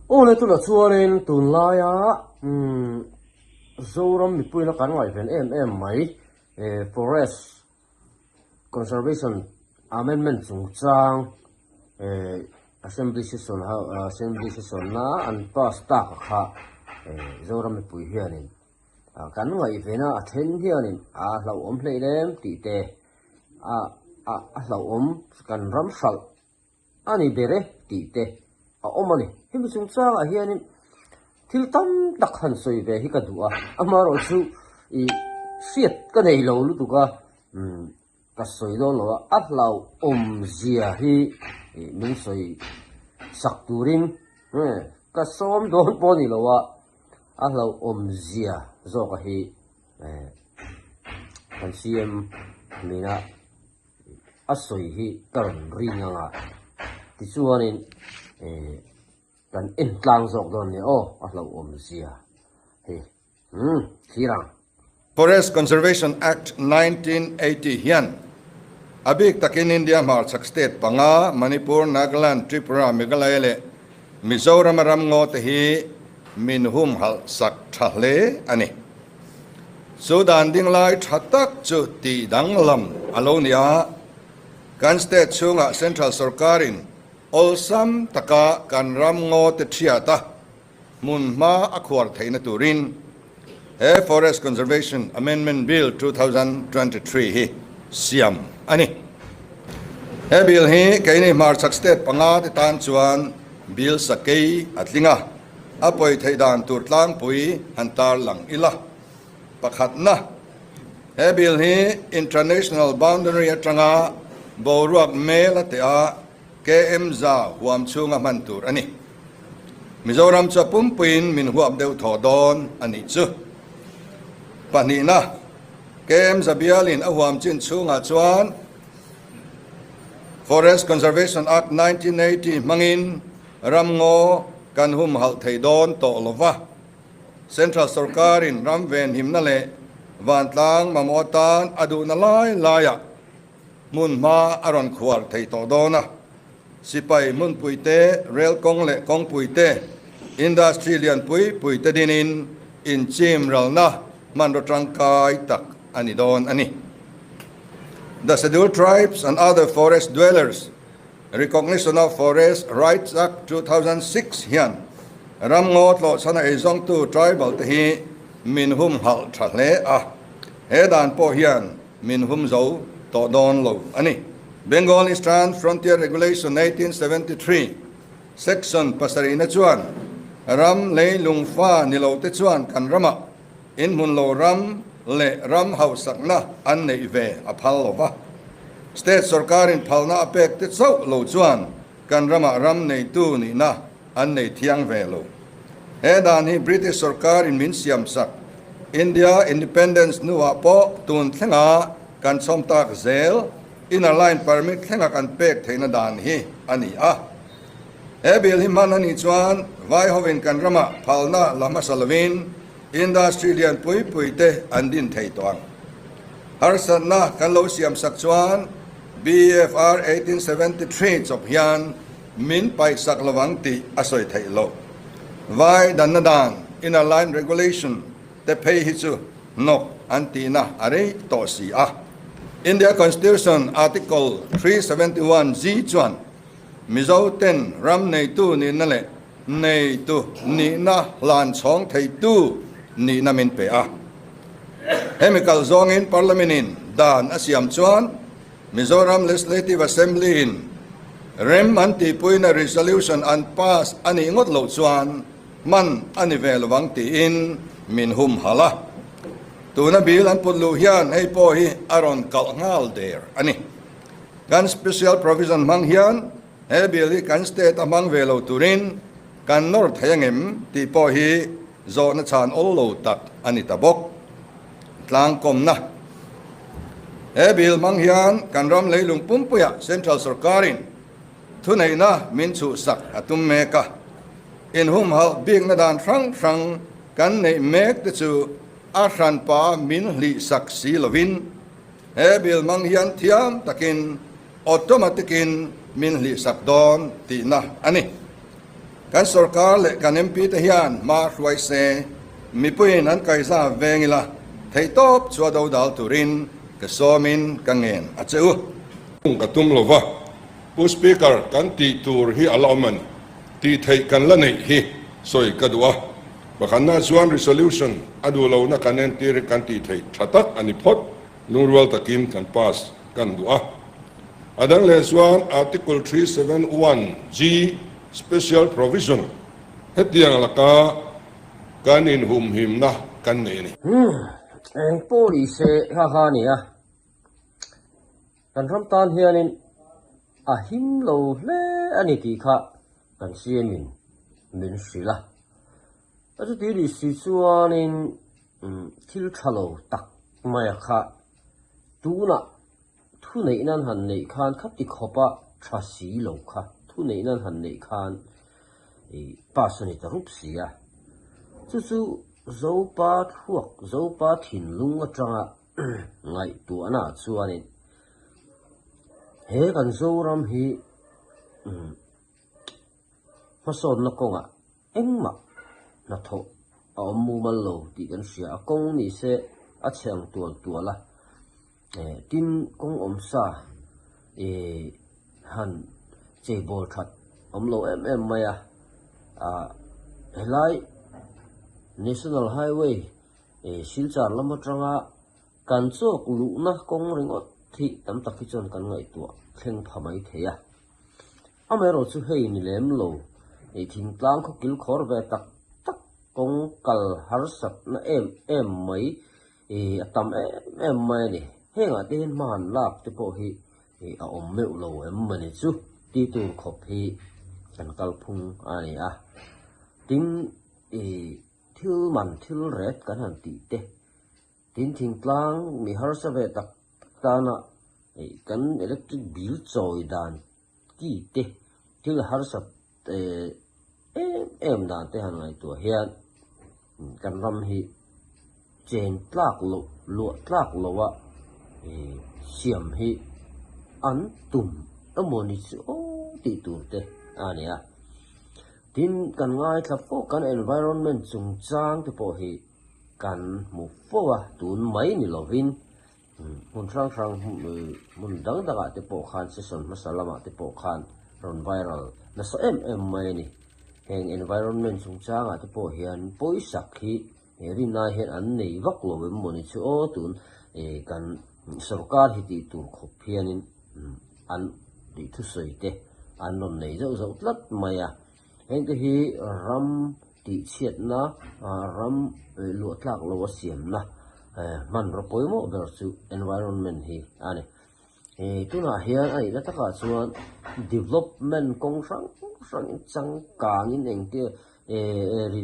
ô này tôi là chua nên tuần lai á zoram mi pui na kan ngai ven em mai forest conservation amendment chung chang assembly session na an pass ta kha zoram mi pui hianin kan ngai vena a then hianin a hlau om hlei lem ti te a hlau om kan ram sal ani bere ti te a omani hi mi chung chang a hianin thil tam tak han soi ve hi ka duwa amaro chu I siat ka nei lo lu tu ka ka soi lo lo a hlau om zia hi min soi sak turin ka som don poni lo wa a hlau om zia zo ka hi kan cm mina a soi hi karon ringanga ti chuanin kan in tlang zok don ni a hlau om zia hi hirang Forest Conservation Act 1980 hian abik takin India marchak state panga Manipur Nagaland Tripura Meghalaya le Mizoram ram ngo te hi minhum hal sak thahle ani Sudan ding lai thatak chu ti danglam alonia kan state chunga central sarkarin olsam taka kan ram ngo te thiata munma akhwar theina turin Forest Conservation Amendment Bill 2023 hi siam ani bill hi kaini marchak state panga ti tan chuan bill sakei atlinga apoi theidan turtlang pui hantar lang ila pakhatna bill hi international boundary atanga boruak mela te a km za huam chunga mantur ani Mizoram cha pumpuin min huam deu thodon ani chu panina kem zabialin awam chin chunga chuan Forest Conservation Act 1980 mangin ramngo kan hum hal theidon to lova central sarkarin ramven himna le wantlang mamotan adu na lai laya mun ma aron khwar thei to dona sipai mun puite rail kong le kong puite industrialian puite dinin in chim ralna Mando trangkai tak anidon ani. The scheduled tribes and other forest dwellers recognition of Forest Rights Act 2006 hian ramngot lo sana izong tu tribal tehi minhum hal thahle hedan po hian minhum zo to don lo ani. Bengal Eastern Frontier Regulation 1873 section pasarina chuan ram le lungfa nilo te chuan kan rama in mun lo ram le ram hausakna an nei ve aphal lova state sarkarin phalna apek te chau lo chuan kan rama ram nei tu ni na an nei thiang ve lo hedan hi British sarkar in min siam sak India independence nuwa po tun thenga kan somtak zel in a line permit thenga kan pek theina dan hi ani bill hi man ani chuan vai hovin kan rama phalna lama salwin industrialian puite andin thei toang harsana kan lo siam sak chuan BFR 1873 chop hian min pai sak lawang ti asoi thei lo vai dan in a line regulation te pay hi chu nok antina are to si India Constitution Article 371 Z chuan mizo ten ram nei tu ni na le nei tu ni na lan chong thei tu ni namin pe Chemical zone in parliament in dan asiam chuan Mizoram Legislative Assembly in rem anti puina resolution and pass ani ngot lo chuan man ani vel wang ti in minhum hala tuna bill an putlu hian hei po hi aron kal ngal der ani kan special provision mang hian he bill hi kan state amang velo turin kan nor thayangem ti po hi zo na chan ol lo tak ani tabok tlang kom na bill mang hian kan ram leilung pumpuya central sarkarin thunei na min chu sak atum meka in hum hal big na dan frang kan nei mek te chu a hran pa min li sak si lovin bill mang hian thiam takin automatikin min li sak don ti na ani kan sarkar le kan MP te hian ma hruai se mi puin an kai za vengila thei top chua do dal turin ka somin ka ngen a cheu ka tum lova pu speaker kan ti tur hi alaman ti thei kan la nei hi soi ka duwa bakhanna chuan resolution adu lo na kanen tir kan ti thei thatak ani phot nurwal takin kan pass kan duwa adang le chuan article 371G special provision hetiang laka kanin hum him na kan nei ni Anh police ha ni à kan ram tan hianin a him lo hle ani ki kha kan sian min sila achu ti ri si chuanin thil thalo tak mai kha tu na thu nei nan han nei khan khap ti khopa tha si lo kha thu nei nan han nei khan pa sani ta rup si à chu dấu ba thuốc dấu ba thìn lung ở trong ngày tuổi na chuanin he kan dấu ram hi mà son nó công em mà na tho mu mal lo ti kan sia công ni se a chang tua la tin công sa han che bol that lo em mai helai National Highway Silchar lama tanga kan chok lu na kong ringot thi tam tak chon kan ngai tua thleng phamai theya amero chu hei ni lem lo thing tlang kho kil khor ve tak kong kal har sat na em mai atam em mai ni henga ten man lap te po hi a om meu lo em mani chu ti tur khop hi kan kal phung ani a tin thil man thil ret kan han ti te tin thing tlang mi har sa ve tak ta na kan electric bill choi dan ki te thil har sa em dan te han ngai tu hian kan ram hi chen tlak lo tlak lo wa siam hi an tum amoni chu ti tur te ania tin kan ngai thla fo kan environment chung chang te po hi kan mu fo wa tun mai ni lovin mun rang mun dang daga te po khan season masalama te po khan ron viral na so em mai ni heng environment chung chang te po hian poisak hi ri na hen an nei vak lo em moni chu o tun kan sarkar hi ti tur khop hianin an ri thu soi te an non nei zo tlat maya heng te hi ram ti chiat na ram lu tlak lo siam na man ro poimo ber chu environment hi ani tuna hian ai la taka chuan development kong sang chang kang in eng te ri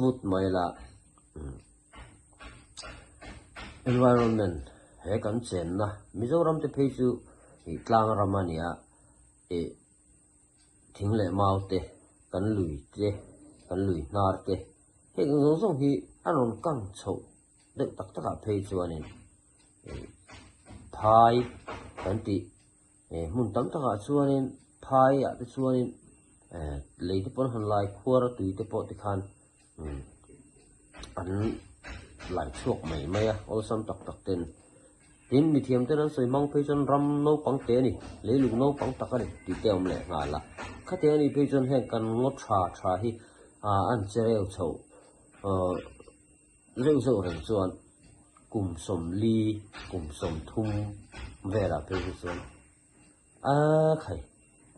vut mai la environment he kan chen na mizoram te phei chu hi tlang ramania thing le mau te kan lui nar te he zong hi anon kang chho de tak taka phei chuanin phai kan ti mun tam taka chuanin phai a te chuanin lei te pon han lai khwar tui te po te khan an lai chuak mai a ol sam tak ten tin mi thiam te nan soi mang phei chon ram no pang te ni leilung no pang tak ani ti te om le nga la khate ani phei chon hen kan ngot tha hi an chereu chho reu zo ren chuan kum som li kum som thum vera phei chuan khai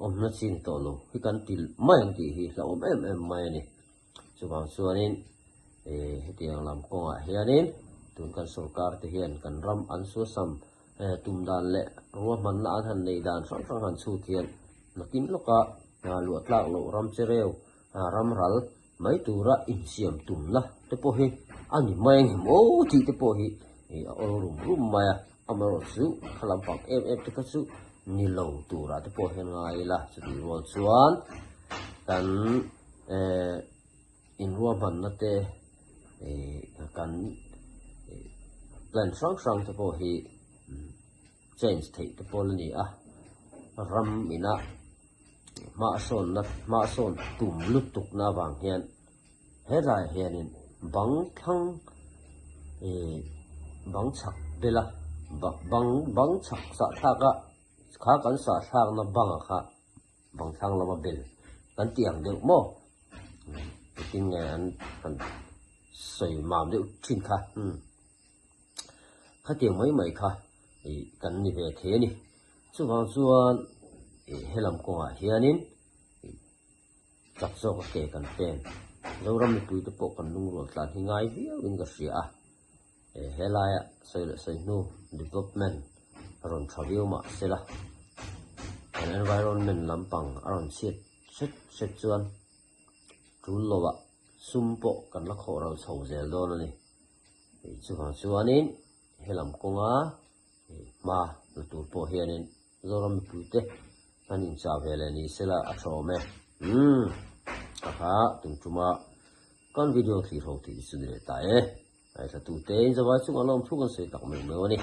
om na chin to lo hi kan til mai ti hi la om em mai ni chuwang chuanin hetiang lam konga hianin tun kan sarkar te hian kan ram an su sam tum dan le ruwa man na an han nei dan sang han chu thian nakin loka lu tlak lo ram chereu ram ral mai tura in siam tum la te po hi ani mai ngem o ti te po hi ol rum maya amaro chu khalam pak em te ka chu ni lo tura te po hen ngai la chu di wol chuan kan in ruwa man na te kan plan sang te po hi change thei te pol ni a ram ina ma son tum lutuk na bang hian helai hianin bang chak bela bang chak sa thaka kha kan sa thak na bang kha bang thang lama bel kan tiang deuh mo tin nge an soi mam deuh thin kha kha tiang mai kha kan ni ve the ni chuwang chuan helam konga hianin chak zo ka ke kan pen zoram mi pui te po kan lung ro tlan hi ngai viau in ka sia helaya sei nu development aron thaviu ma sela an environment lampang aron set chuan tun lowa sumpo kan la kho ro chho zel don ani chuwang chuanin helam konga ma tur po hianin zoram mi pui te anin cha vele ni sela a thome aha tung chuma kan video thi ho ti su de ta ai sa tu te in zawai chung alom thu kan se tak mai me ni